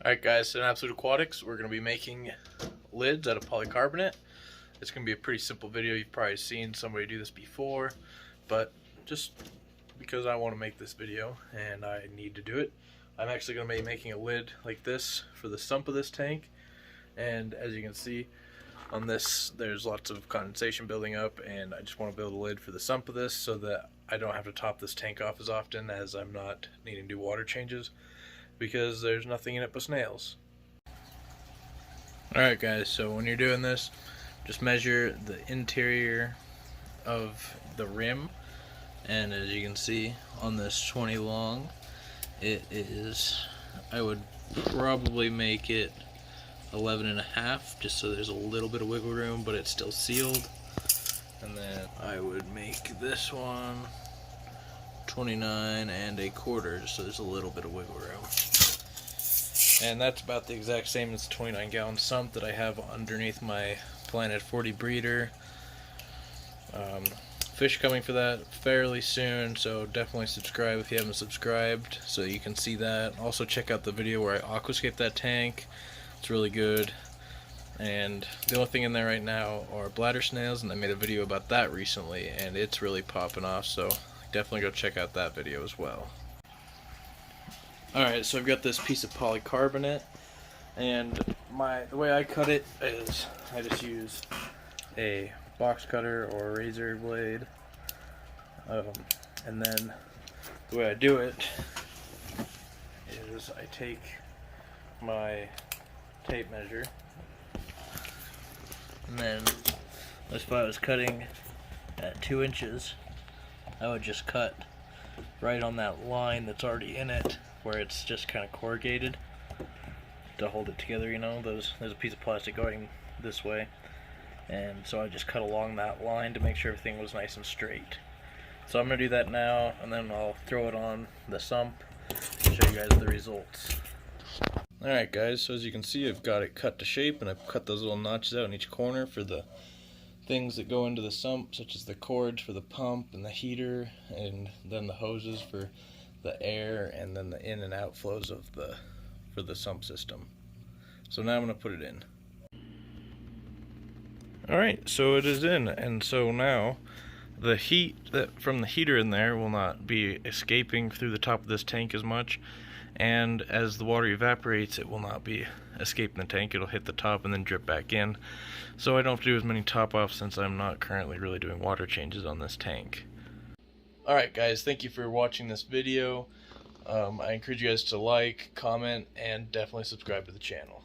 Alright guys, so in Absolute Aquatics, we're going to be making lids out of polycarbonate. It's going to be a pretty simple video. You've probably seen somebody do this before, but just because I want to make this video and I need to do it, I'm actually going to be making a lid like this for the sump of this tank. And as you can see on this, there's lots of condensation building up, and I just want to build a lid for the sump of this so that I don't have to top this tank off as often, as I'm not needing to do water changes, because there's nothing in it but snails. Alright guys, so when you're doing this, just measure the interior of the rim, and as you can see on this 20 long, it is, I would probably make it 11.5, just so there's a little bit of wiggle room, but it's still sealed. And then I would make this one 29.25, just so there's a little bit of wiggle room. And that's about the exact same as the 29-gallon sump that I have underneath my Planet 40 breeder. Fish coming for that fairly soon, so definitely subscribe if you haven't subscribed so you can see that. Also check out the video where I aquascape that tank. It's really good. And the only thing in there right now are bladder snails, and I made a video about that recently, and it's really popping off, so definitely go check out that video as well. Alright, so I've got this piece of polycarbonate, and the way I cut it is I just use a box cutter or a razor blade, and then the way I do it is I take my tape measure, and then if I was cutting at 2 inches, I would just cut right on that line that's already in it, where it's just kind of corrugated to hold it together, you know. There's a piece of plastic going this way, and so I just cut along that line to make sure everything was nice and straight. So I'm going to do that now, and then I'll throw it on the sump and show you guys the results. Alright guys, so as you can see, I've got it cut to shape, and I've cut those little notches out in each corner for the things that go into the sump, such as the cords for the pump and the heater, and then the hoses for the air, and then the in and out flows of for the sump system. So now I'm going to put it in. Alright, so it is in, and so now the heat from the heater in there will not be escaping through the top of this tank as much, and as the water evaporates, it will not be escaping the tank. It'll hit the top and then drip back in, so I don't have to do as many top offs since I'm not currently really doing water changes on this tank. Alright guys, thank you for watching this video. I encourage you guys to like, comment, and definitely subscribe to the channel.